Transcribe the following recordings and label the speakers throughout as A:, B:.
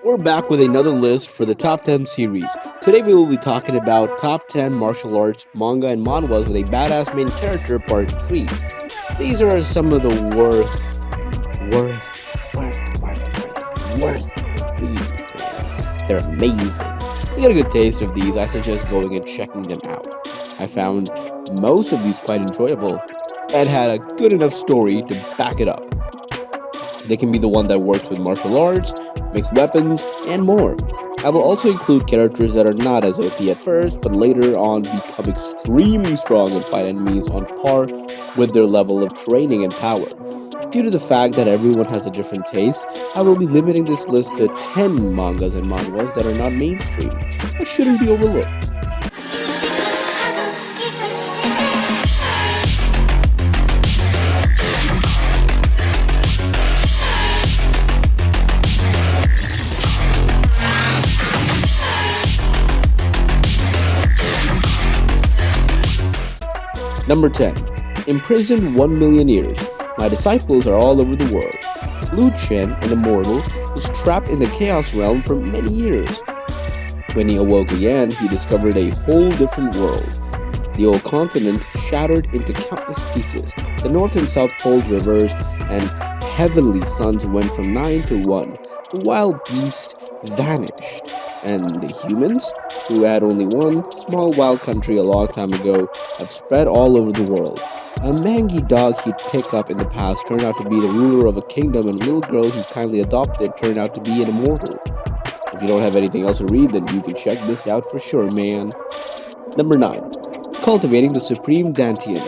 A: We're back with another list for the top 10 series. Today we will be talking about top 10 martial arts, manga, and manhwas with a badass main character part 3. These are some of the worth read, man. They're amazing. To get a good taste of these, I suggest going and checking them out. I found most of these quite enjoyable and had a good enough story to back it up. They can be the one that works with martial arts, makes weapons, and more. I will also include characters that are not as OP at first, but later on become extremely strong and fight enemies on par with their level of training and power. Due to the fact that everyone has a different taste, I will be limiting this list to 10 mangas and manhwas that are not mainstream, but shouldn't be overlooked. Number 10. Imprisoned 1 million years. My disciples are all over the world. Lu Chen, an immortal, was trapped in the Chaos Realm for many years. When he awoke again, he discovered a whole different world. The old continent shattered into countless pieces. The North and South poles reversed, and heavenly suns went from 9 to 1. The wild beast vanished. And the humans, who had only one small wild country a long time ago, have spread all over the world. A mangy dog he'd pick up in the past turned out to be the ruler of a kingdom, and a little girl he kindly adopted turned out to be an immortal. If you don't have anything else to read, then you can check this out for sure, man. Number 9. Cultivating the Supreme Dantian.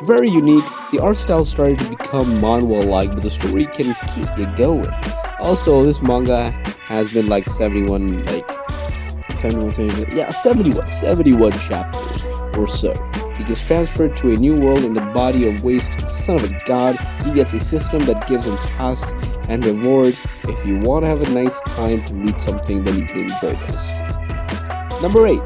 A: Very unique, the art style started to become Manhwa-like, but the story can keep you going. Also, this manga has been 71 chapters or so. He gets transferred to a new world in the body of waste son of a god. He gets a system that gives him tasks and rewards. If you want to have a nice time to read something, then you can enjoy this. Number 8.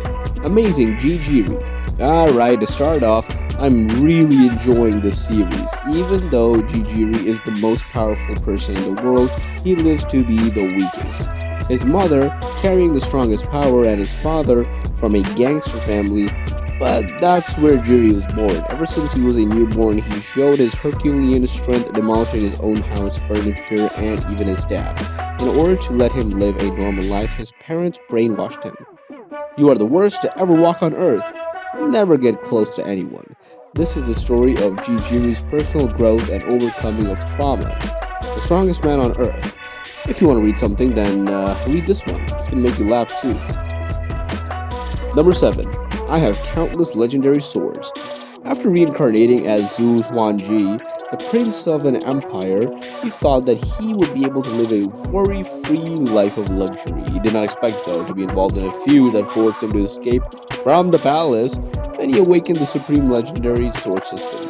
A: Amazing Jijiri. Alright, to start off, I'm really enjoying this series. Even though Jijiri is the most powerful person in the world, he lives to be the weakest. His mother carrying the strongest power, and his father from a gangster family, but that's where Jiri was born. Ever since he was a newborn, he showed his Herculean strength, demolishing his own house, furniture, and even his dad. In order to let him live a normal life, his parents brainwashed him. You are the worst to ever walk on Earth. Never get close to anyone. This is the story of Jijiri's personal growth and overcoming of traumas. The strongest man on Earth. If you want to read something, then read this one. It's going to make you laugh too. Number 7. I have countless legendary swords. After reincarnating as Zhu Xuanji, the prince of an empire, he thought that he would be able to live a worry-free life of luxury. He did not expect, though, to be involved in a feud that forced him to escape from the palace. Then he awakened the supreme legendary sword system.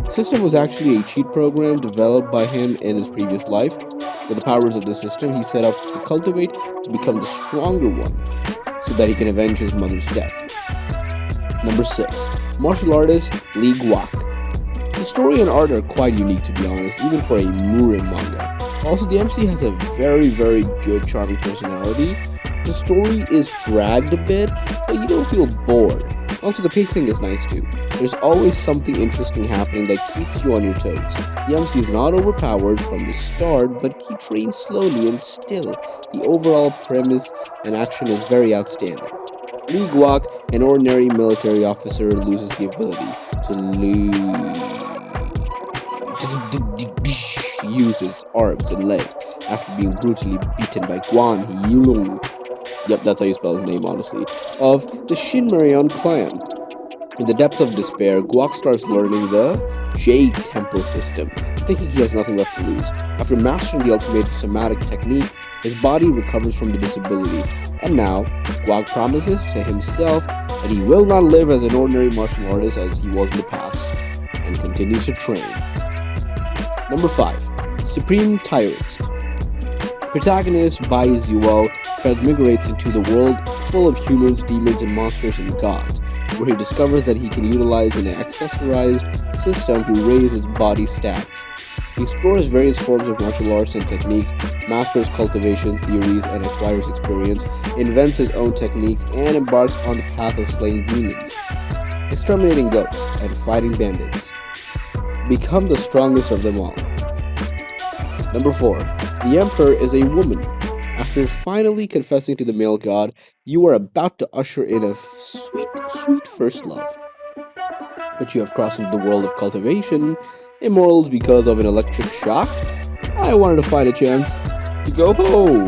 A: The system was actually a cheat program developed by him in his previous life. With the powers of the system, he set out to cultivate to become the stronger one, so that he can avenge his mother's death. Number 6. Martial artist Lee Guak. The story and art are quite unique, to be honest, even for a Murin manga. Also, the MC has a very good charming personality. The story is dragged a bit, but you don't feel bored. Also, the pacing is nice too. There's always something interesting happening that keeps you on your toes. The MC is not overpowered from the start, but he trains slowly, and still, the overall premise and action is very outstanding. Lee Guak, an ordinary military officer, loses the ability to use his arms and legs after being brutally beaten by Guan Yulong. Yep, that's how you spell his name, honestly. Of the Shinmarion clan. In the depths of despair, Guak starts learning the Jade Temple system, thinking he has nothing left to lose. After mastering the ultimate somatic technique, his body recovers from the disability, and now, Guak promises to himself that he will not live as an ordinary martial artist as he was in the past, and continues to train. Number 5. Supreme Tyraist. Protagonist Bai Zuo transmigrates into the world full of humans, demons, and monsters and gods, where he discovers that he can utilize an accessorized system to raise his body stats. He explores various forms of martial arts and techniques, masters cultivation theories and acquires experience, invents his own techniques, and embarks on the path of slaying demons, exterminating ghosts, and fighting bandits. Become the strongest of them all. Number 4. The Emperor is a woman. After finally confessing to the male god, you are about to usher in a sweet, sweet first love. But you have crossed into the world of cultivation, immortals because of an electric shock. I wanted to find a chance to go home,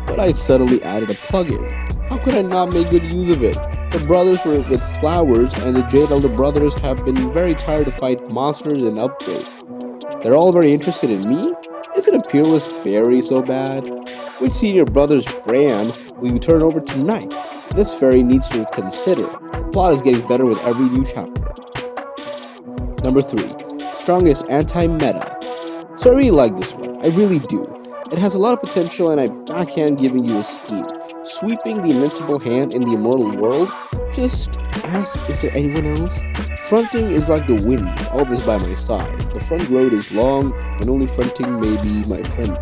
A: but I suddenly added a plugin. How could I not make good use of it? The brothers were with flowers, and the Jade Elder brothers have been very tired to fight monsters and upgrade. They're all very interested in me? Isn't a peerless fairy so bad? Which senior brother's brand will you turn over tonight? This fairy needs to consider. The plot is getting better with every new chapter. Number 3. Strongest Antimeta. So I really like this one. I really do. It has a lot of potential and I backhand giving you a scheme. Sweeping the invincible hand in the immortal world? Just ask, is there anyone else? Fronting is like the wind, always by my side. The front road is long, and only fronting may be my friend.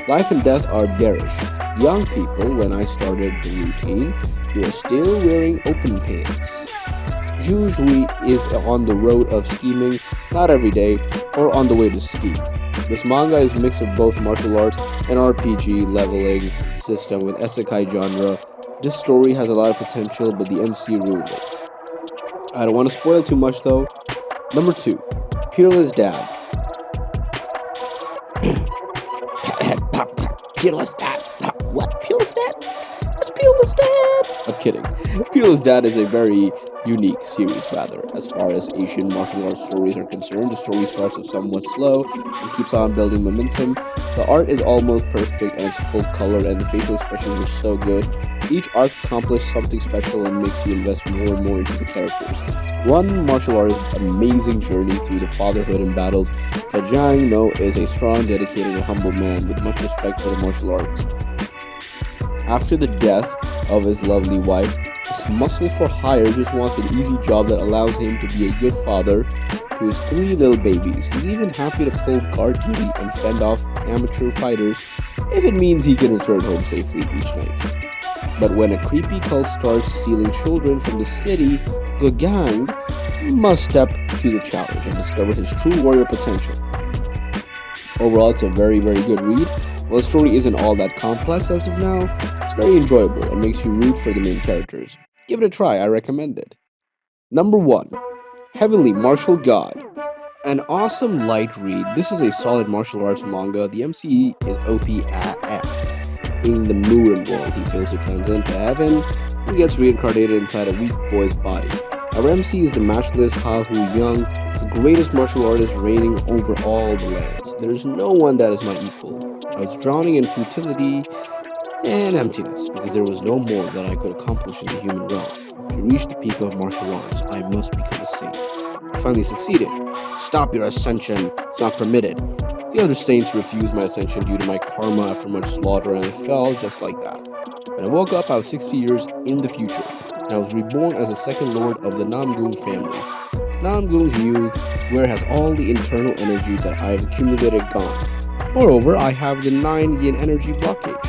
A: Life and death are bearish. Young people, when I started the routine, you are still wearing open pants. Jujui is on the road of scheming, not every day, or on the way to scheme. This manga is a mix of both martial arts and RPG leveling system with isekai genre. This story has a lot of potential, but the MC ruined it. I don't want to spoil too much though. Number 2. Peerless Dad. Peerless Dad. What? Peerless Dad? What's Peerless Dad? I'm kidding. Peerless Dad is a very unique series, rather. As far as Asian martial arts stories are concerned, the story starts off somewhat slow and keeps on building momentum. The art is almost perfect and it's full color, and the facial expressions are so good. Each arc accomplishes something special and makes you invest more and more into the characters. One martial artist's amazing journey through the fatherhood and battles. Kajang No is a strong, dedicated, and humble man with much respect for the martial arts. After the death of his lovely wife, this muscle for hire just wants an easy job that allows him to be a good father to his 3 little babies. He's even happy to pull guard duty and fend off amateur fighters if it means he can return home safely each night. But when a creepy cult starts stealing children from the city, the gang must step to the challenge and discover his true warrior potential. Overall, it's a very, very good read. While the story isn't all that complex as of now, it's very enjoyable and makes you root for the main characters. Give it a try, I recommend it. Number 1. Heavenly Martial God. An awesome light read. This is a solid martial arts manga. The MC is OPAF. In the Murin world, he fails to transcend to heaven and gets reincarnated inside a weak boy's body. Our MC is the matchless Ha Hu Young, the greatest martial artist reigning over all the lands. There is no one that is my equal. I was drowning in futility and emptiness because there was no more that I could accomplish in the human realm. To reach the peak of martial arts, I must become a saint. I finally succeeded. Stop your ascension. It's not permitted. The other saints refused my ascension due to my karma after much slaughter, and I fell just like that. When I woke up, I was 60 years in the future, and I was reborn as the second lord of the Namgung family. Namgung Hyug, where has all the internal energy that I have accumulated gone. Moreover, I have the 9 yin energy blockage.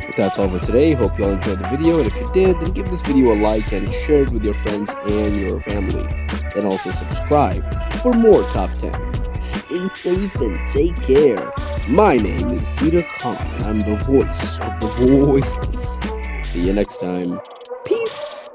A: But that's all for today. Hope you all enjoyed the video, and if you did, then give this video a like and share it with your friends and your family. And also subscribe for more Top 10. Stay safe and take care. My name is Cedar Khan, and I'm the voice of the voiceless. See you next time. Peace.